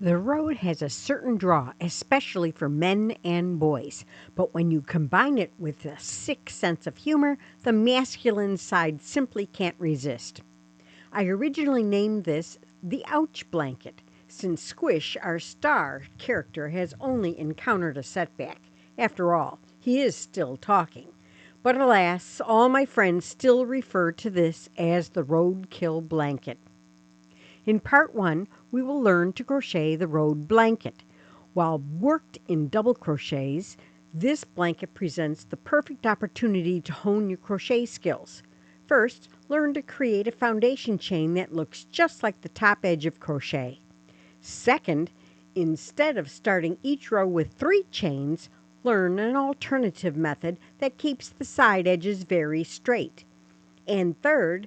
The road has a certain draw, especially for men and boys. But when you combine it with a sick sense of humor, the masculine side simply can't resist. I originally named this the Ouch Blanket, since Squish, our star character, has only encountered a setback. After all, he is still talking. But alas, all my friends still refer to this as the Roadkill Blanket. In part 1, we will learn to crochet the road blanket. While worked in double crochets, this blanket presents the perfect opportunity to hone your crochet skills. First, learn to create a foundation chain that looks just like the top edge of crochet. Second, instead of starting each row with 3 chains, learn an alternative method that keeps the side edges very straight. And third,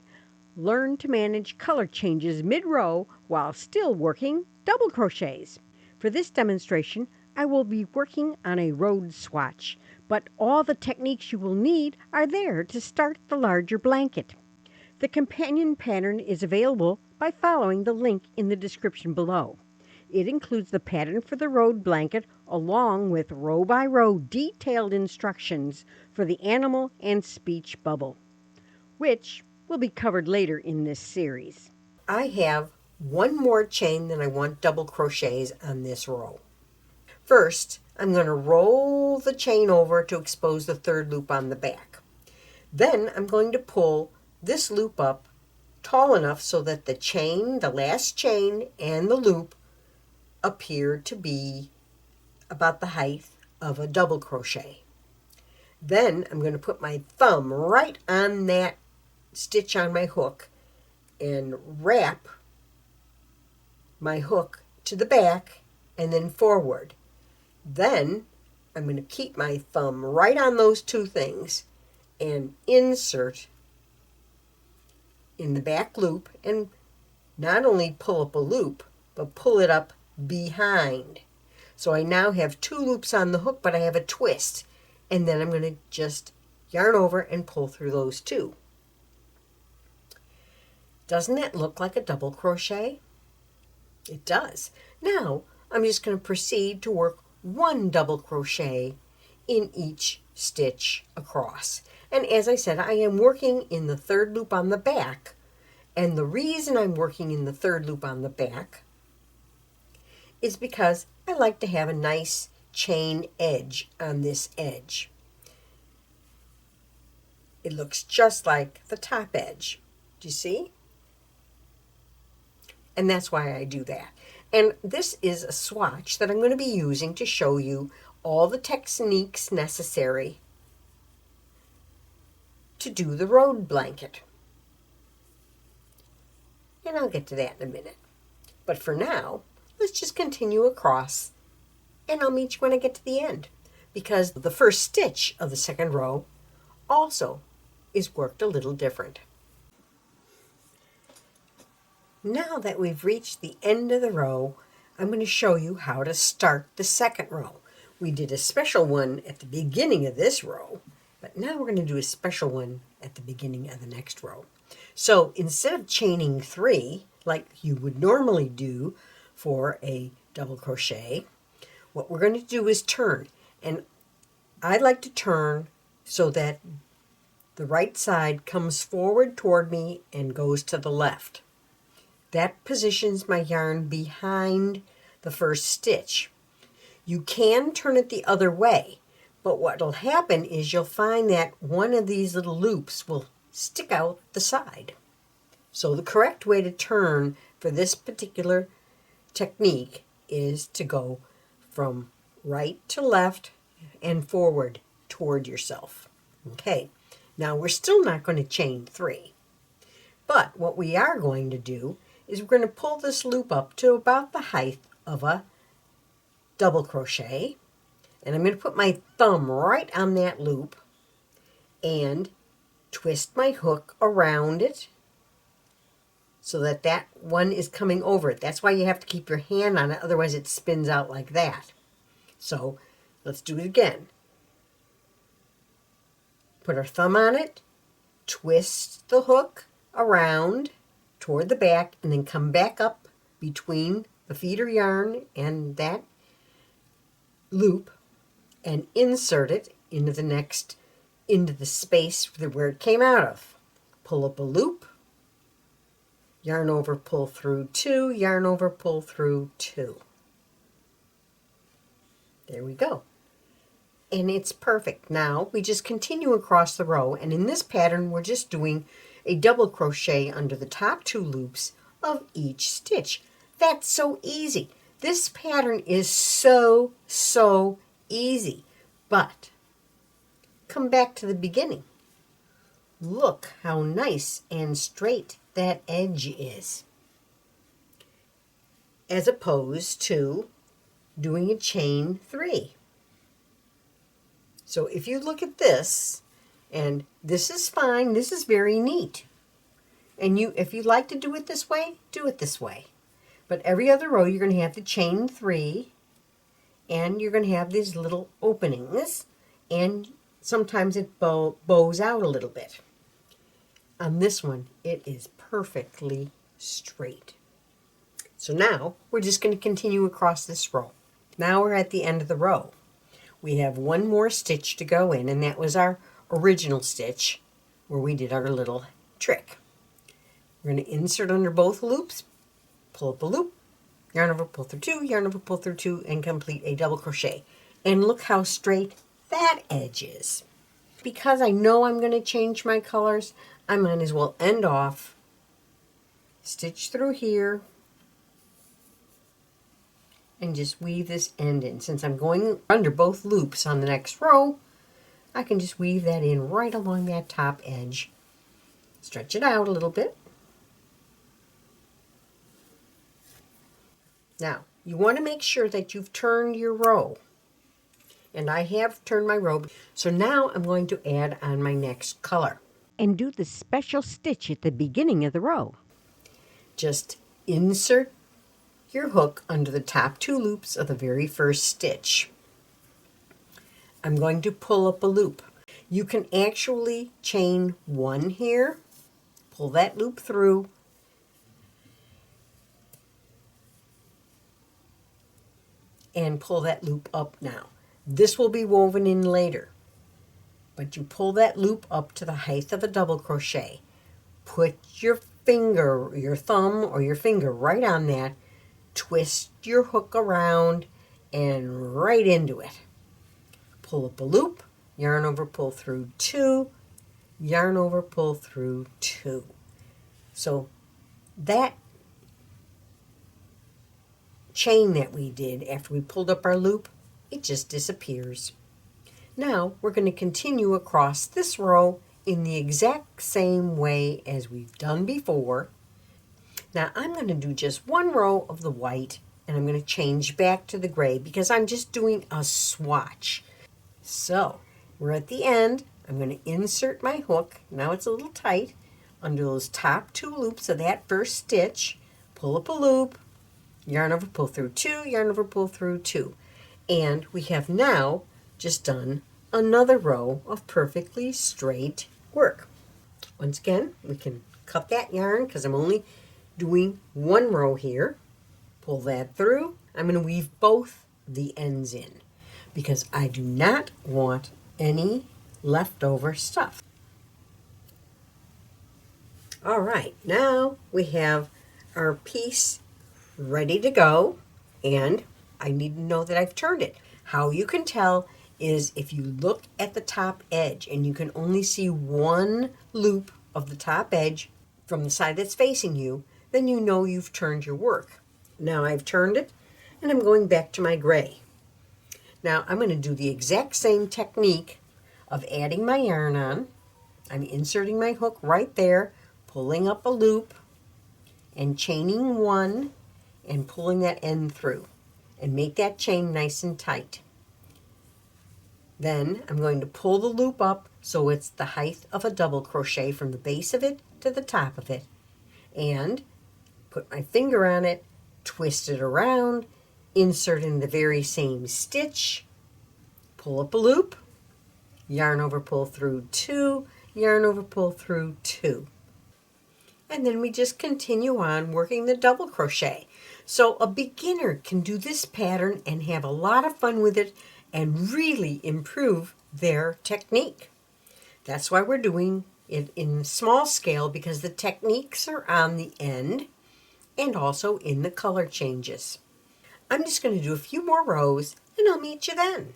learn to manage color changes mid-row while still working double crochets. For this demonstration, I will be working on a road swatch, but all the techniques you will need are there to start the larger blanket. The companion pattern is available by following the link in the description below. It includes the pattern for the road blanket along with row by row detailed instructions for the animal and speech bubble, which will be covered later in this series. I have one more chain that I want double crochets on this row. First, I'm going to roll the chain over to expose the third loop on the back. Then I'm going to pull this loop up tall enough so that the chain, the last chain, and the loop appear to be about the height of a double crochet. Then I'm going to put my thumb right on that stitch on my hook and wrap my hook to the back and then forward. Then I'm going to keep my thumb right on those 2 things and insert in the back loop, and not only pull up a loop, but pull it up behind. So I now have 2 loops on the hook, but I have a twist. And then I'm going to just yarn over and pull through those 2. Doesn't that look like a double crochet? It does. Now I'm just going to proceed to work 1 double crochet in each stitch across. And as I said, I am working in the 3rd loop on the back. And the reason I'm working in the 3rd loop on the back is because I like to have a nice chain edge on this edge. It looks just like the top edge. Do you see? And that's why I do that. And this is a swatch that I'm going to be using to show you all the techniques necessary to do the road blanket. And I'll get to that in a minute. But for now, let's just continue across, and I'll meet you when I get to the end, because the first stitch of the 2nd row also is worked a little different. Now that we've reached the end of the row, I'm going to show you how to start the 2nd row. We did a special one at the beginning of this row, but now we're going to do a special one at the beginning of the next row. So instead of chaining 3, like you would normally do for a double crochet, what we're going to do is turn. And I like to turn so that the right side comes forward toward me and goes to the left. That positions my yarn behind the first stitch. You can turn it the other way, but what will happen is you'll find that one of these little loops will stick out the side. So the correct way to turn for this particular technique is to go from right to left and forward toward yourself. Okay, now we're still not going to chain 3, but what we are going to do is we're going to pull this loop up to about the height of a double crochet, and I'm going to put my thumb right on that loop and twist my hook around it so that that one is coming over it. That's why you have to keep your hand on it, otherwise it spins out like that. So let's do it again. Put our thumb on it, twist the hook around toward the back, and then come back up between the feeder yarn and that loop and insert it into the space where it came out of. Pull up a loop, yarn over, pull through 2, yarn over, pull through 2. There we go. And it's perfect. Now we just continue across the row, and in this pattern we're just doing a double crochet under the top 2 loops of each stitch. That's so easy. This pattern is so easy. But come back to the beginning. Look how nice and straight that edge is, as opposed to doing a chain 3. So if you look at this, and this is fine, this is very neat. And if you like to do it this way, do it this way. But every other row you're going to have the chain 3, and you're going to have these little openings, and sometimes it bows out a little bit. On this one, it is perfectly straight. So now we're just going to continue across this row. Now we're at the end of the row. We have one more stitch to go in, and that was our original stitch where we did our little trick. We're going to insert under both loops, pull up a loop, yarn over, pull through 2, yarn over, pull through 2, and complete a double crochet. And look how straight that edge is. Because I know I'm going to change my colors, I might as well end off, stitch through here, and just weave this end in. Since I'm going under both loops on the next row, I can just weave that in right along that top edge. Stretch it out a little bit. Now, you want to make sure that you've turned your row. And I have turned my row. So now I'm going to add on my next color. And do the special stitch at the beginning of the row. Just insert your hook under the top 2 loops of the very first stitch. I'm going to pull up a loop. You can actually chain 1 here, pull that loop through, and pull that loop up now. This will be woven in later, but you pull that loop up to the height of a double crochet. Put your finger, your thumb or your finger right on that, twist your hook around and right into it. Pull up a loop, yarn over, pull through 2, yarn over, pull through 2. So that chain that we did after we pulled up our loop, it just disappears. Now we're going to continue across this row in the exact same way as we've done before. Now I'm going to do just one row of the white, and I'm going to change back to the gray because I'm just doing a swatch. So we're at the end. I'm going to insert my hook. Now it's a little tight under those top 2 loops of that first stitch. Pull up a loop, yarn over, pull through 2, yarn over, pull through 2. And we have now just done another row of perfectly straight work. Once again, we can cut that yarn because I'm only doing one row here. Pull that through. I'm going to weave both the ends in because I do not want any leftover stuff. All right, now we have our piece ready to go, and I need to know that I've turned it. How you can tell is if you look at the top edge and you can only see one loop of the top edge from the side that's facing you, then you know you've turned your work. Now I've turned it, and I'm going back to my gray. Now I'm going to do the exact same technique of adding my yarn on. I'm inserting my hook right there, pulling up a loop, and chaining 1 and pulling that end through. And make that chain nice and tight. Then I'm going to pull the loop up so it's the height of a double crochet from the base of it to the top of it. And put my finger on it, twist it around, insert in the very same stitch, pull up a loop, yarn over, pull through 2, yarn over, pull through 2. And then we just continue on working the double crochet. So a beginner can do this pattern and have a lot of fun with it and really improve their technique. That's why we're doing it in small scale, because the techniques are on the end and also in the color changes. I'm just going to do a few more rows and I'll meet you then,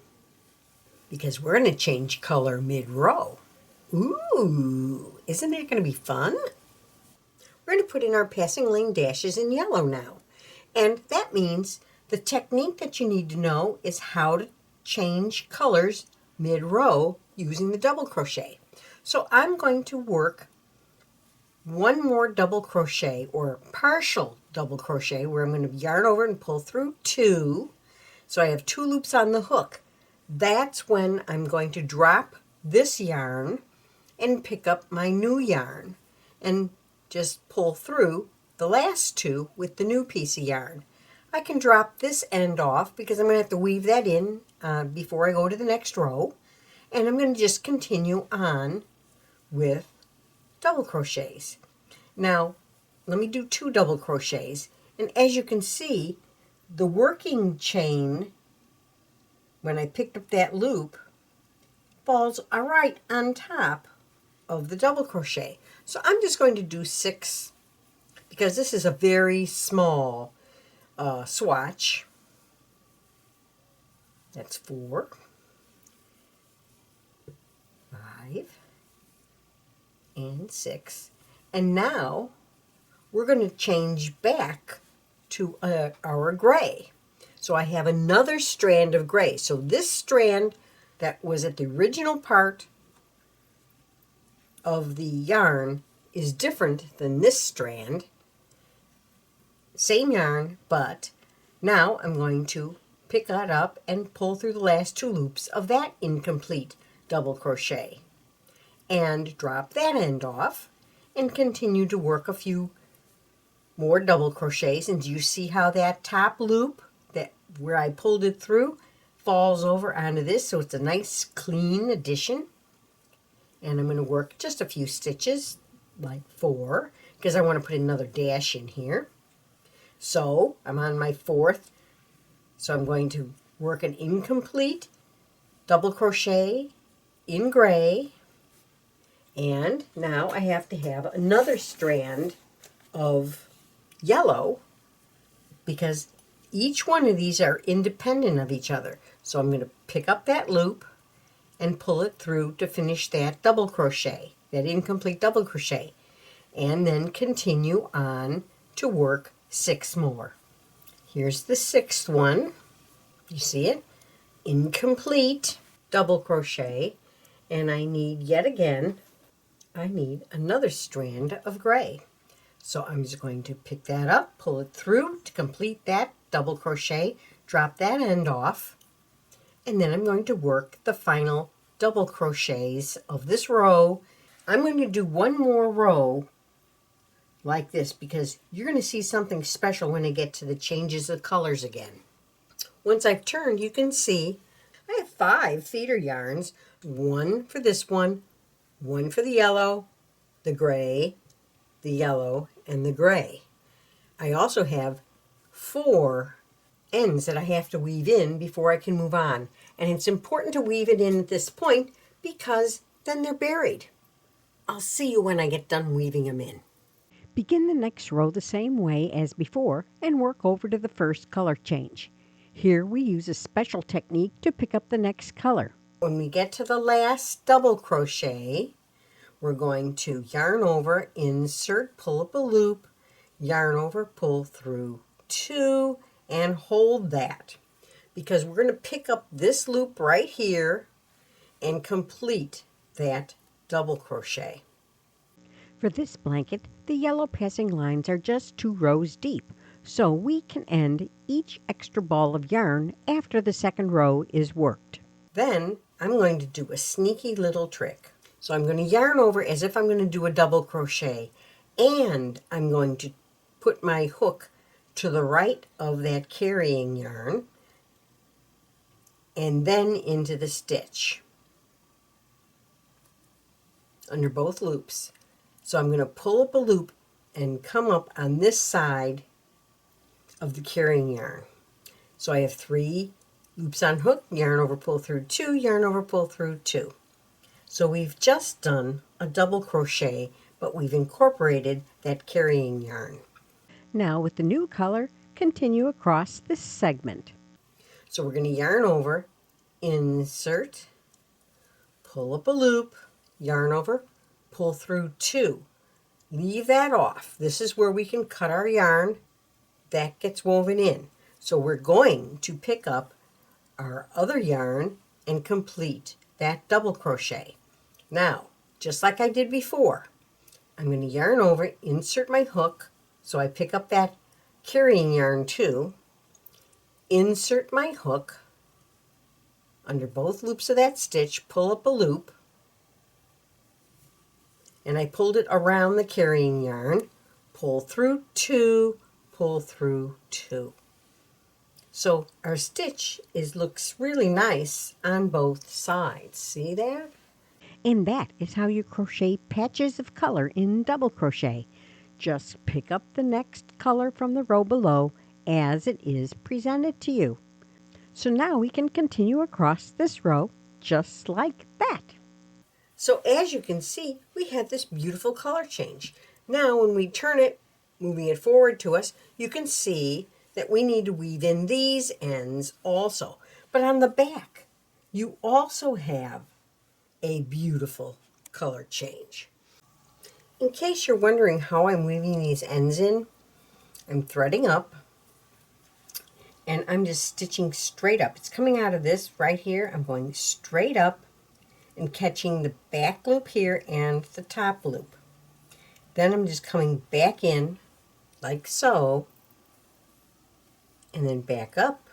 because we're going to change color mid-row. Ooh, isn't that going to be fun? We're going to put in our passing lane dashes in yellow now. And that means the technique that you need to know is how to change colors mid-row using the double crochet. So I'm going to work one more double crochet, or partial double crochet, where I'm going to yarn over and pull through 2. So I have 2 loops on the hook. That's when I'm going to drop this yarn and pick up my new yarn and just pull through the last 2 with the new piece of yarn. I can drop this end off because I'm going to have to weave that in before I go to the next row. And I'm going to just continue on with double crochets. Now, let me do 2 double crochets. And as you can see, the working chain, when I picked up that loop, falls right on top of the double crochet. So I'm just going to do 6, because this is a very small swatch. That's 4, 5, and 6. And now we're going to change back to our gray. So I have another strand of gray. So this strand that was at the original part of the yarn is different than this strand. Same yarn, but now I'm going to pick that up and pull through the last 2 loops of that incomplete double crochet and drop that end off and continue to work a few more double crochets. And do you see how that top loop, that where I pulled it through, falls over onto this? So it's a nice clean addition. And I'm going to work just a few stitches, like 4, because I want to put another dash in here. So I'm on my 4th. So I'm going to work an incomplete double crochet in gray. And now I have to have another strand of yellow, because each one of these are independent of each other. So I'm going to pick up that loop and pull it through to finish that double crochet, that incomplete double crochet, and then continue on to work 6 more. Here's the 6th one. You see it? Incomplete double crochet, and I need, yet again, I need another strand of gray. So I'm just going to pick that up, pull it through to complete that double crochet, drop that end off, and then I'm going to work the final double crochets of this row. I'm going to do one more row like this, because you're going to see something special when I get to the changes of colors again. Once I've turned, you can see I have 5 feeder yarns, 1 for this one for the yellow, the gray, the yellow, and the gray. I also have 4 ends that I have to weave in before I can move on. And it's important to weave it in at this point, because then they're buried. I'll see you when I get done weaving them in. Begin the next row the same way as before and work over to the first color change. Here we use a special technique to pick up the next color. When we get to the last double crochet, we're going to yarn over, insert, pull up a loop, yarn over, pull through 2, and hold that, because we're going to pick up this loop right here and complete that double crochet. For this blanket, the yellow passing lines are just 2 rows deep, so we can end each extra ball of yarn after the second row is worked. Then I'm going to do a sneaky little trick. So I'm going to yarn over as if I'm going to do a double crochet, and I'm going to put my hook to the right of that carrying yarn and then into the stitch under both loops. So I'm going to pull up a loop and come up on this side of the carrying yarn. So I have 3 loops on hook, yarn over, pull through 2, yarn over, pull through 2. So we've just done a double crochet, but we've incorporated that carrying yarn. Now with the new color, continue across this segment. So we're going to yarn over, insert, pull up a loop, yarn over, pull through 2. Leave that off. This is where we can cut our yarn. That gets woven in. So we're going to pick up our other yarn and complete that double crochet. Now, just like I did before, I'm going to yarn over, insert my hook, so I pick up that carrying yarn too, insert my hook under both loops of that stitch, pull up a loop, and I pulled it around the carrying yarn, pull through 2, pull through 2. So our stitch looks really nice on both sides. See that? And that is how you crochet patches of color in double crochet. Just pick up the next color from the row below as it is presented to you. So now we can continue across this row just like that. So as you can see, we have this beautiful color change. Now when we turn it, moving it forward to us, you can see that we need to weave in these ends also. But on the back, you also have a beautiful color change. In case you're wondering how I'm weaving these ends in, I'm threading up and I'm just stitching straight up. It's coming out of this right here. I'm going straight up and catching the back loop here and the top loop. Then I'm just coming back in like so, and then back up,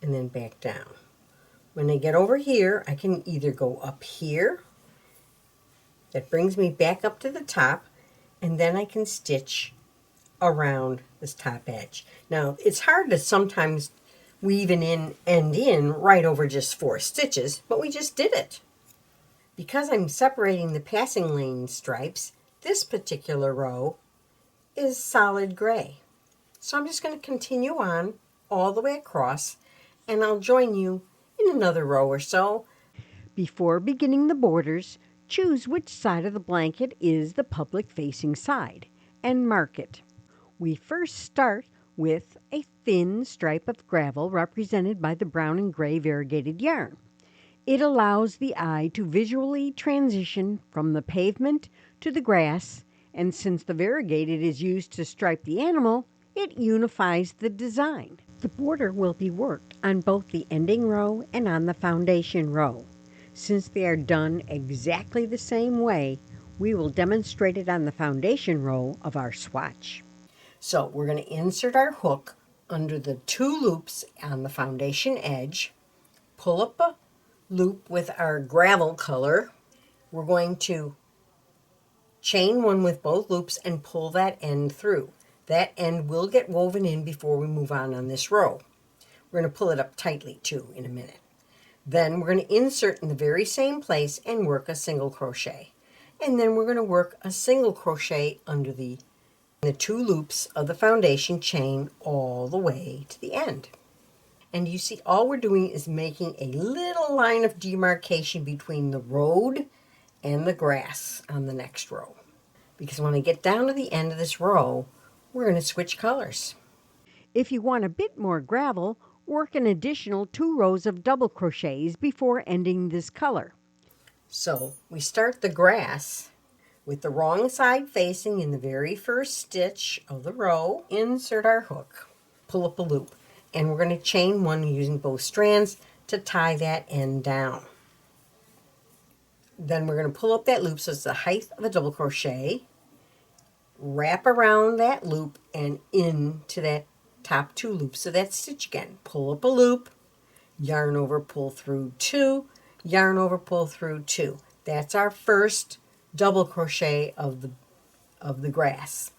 and then back down. When I get over here, I can either go up here, that brings me back up to the top, and then I can stitch around this top edge. Now, it's hard to sometimes weave an end in right over just 4 stitches, but we just did it. Because I'm separating the passing lane stripes, this particular row is solid gray. So I'm just going to continue on all the way across, and I'll join you in another row or so. Before beginning the borders, choose which side of the blanket is the public facing side and mark it. We first start with a thin stripe of gravel represented by the brown and gray variegated yarn. It allows the eye to visually transition from the pavement to the grass, and since the variegated is used to stripe the animal, it unifies the design. The border will be worked on both the ending row and on the foundation row. Since they are done exactly the same way, we will demonstrate it on the foundation row of our swatch. So we're going to insert our hook under the 2 loops on the foundation edge, pull up a loop with our gravel color. We're going to chain 1 with both loops and pull that end through. That end will get woven in before we move on this row. We're going to pull it up tightly too in a minute. Then we're going to insert in the very same place and work a single crochet. And then we're going to work a single crochet under the 2 loops of the foundation chain all the way to the end. And you see, all we're doing is making a little line of demarcation between the road and the grass on the next row. Because when I get down to the end of this row, we're going to switch colors. If you want a bit more gravel, work an additional 2 rows of double crochets before ending this color. So we start the grass with the wrong side facing in the very first stitch of the row. Insert our hook, pull up a loop, and we're going to chain 1 using both strands to tie that end down. Then we're going to pull up that loop so it's the height of a double crochet, wrap around that loop and into that top 2 loops of that stitch again. Pull up a loop, yarn over, pull through 2, yarn over, pull through 2. That's our first double crochet of the grass.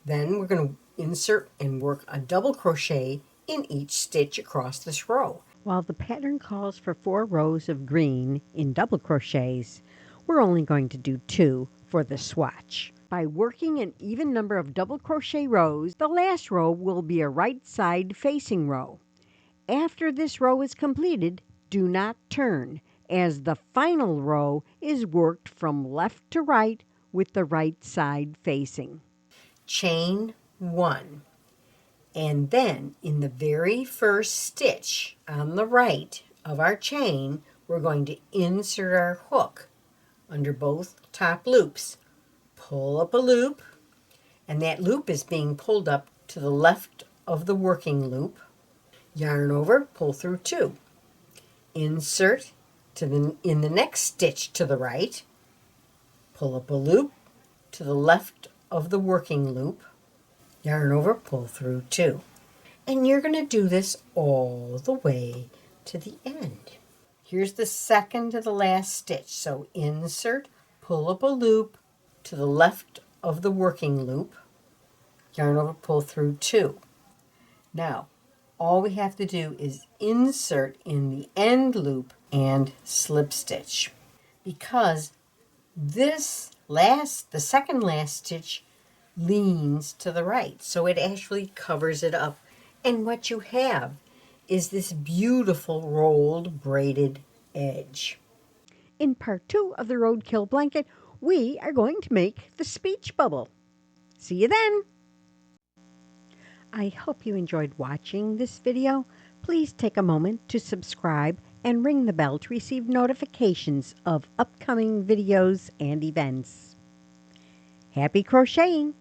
Then we're going to insert and work a double crochet in each stitch across this row. While the pattern calls for 4 rows of green in double crochets, we're only going to do 2 for the swatch. By working an even number of double crochet rows, the last row will be a right side facing row. After this row is completed, do not turn, as the final row is worked from left to right with the right side facing. Chain 1, and then in the very first stitch on the right of our chain, we're going to insert our hook under both top loops. Pull up a loop, and that loop is being pulled up to the left of the working loop. Yarn over, pull through 2. Insert in the next stitch to the right. Pull up a loop to the left of the working loop. Yarn over, pull through 2. And you're going to do this all the way to the end. Here's the second to the last stitch. So insert, pull up a loop to the left of the working loop. Yarn over, pull through 2. Now, all we have to do is insert in the end loop and slip stitch, because the second last stitch leans to the right, so it actually covers it up. And what you have is this beautiful rolled braided edge. In part 2 of the Roadkill Blanket, we are going to make the speech bubble. See you then! I hope you enjoyed watching this video. Please take a moment to subscribe and ring the bell to receive notifications of upcoming videos and events. Happy crocheting!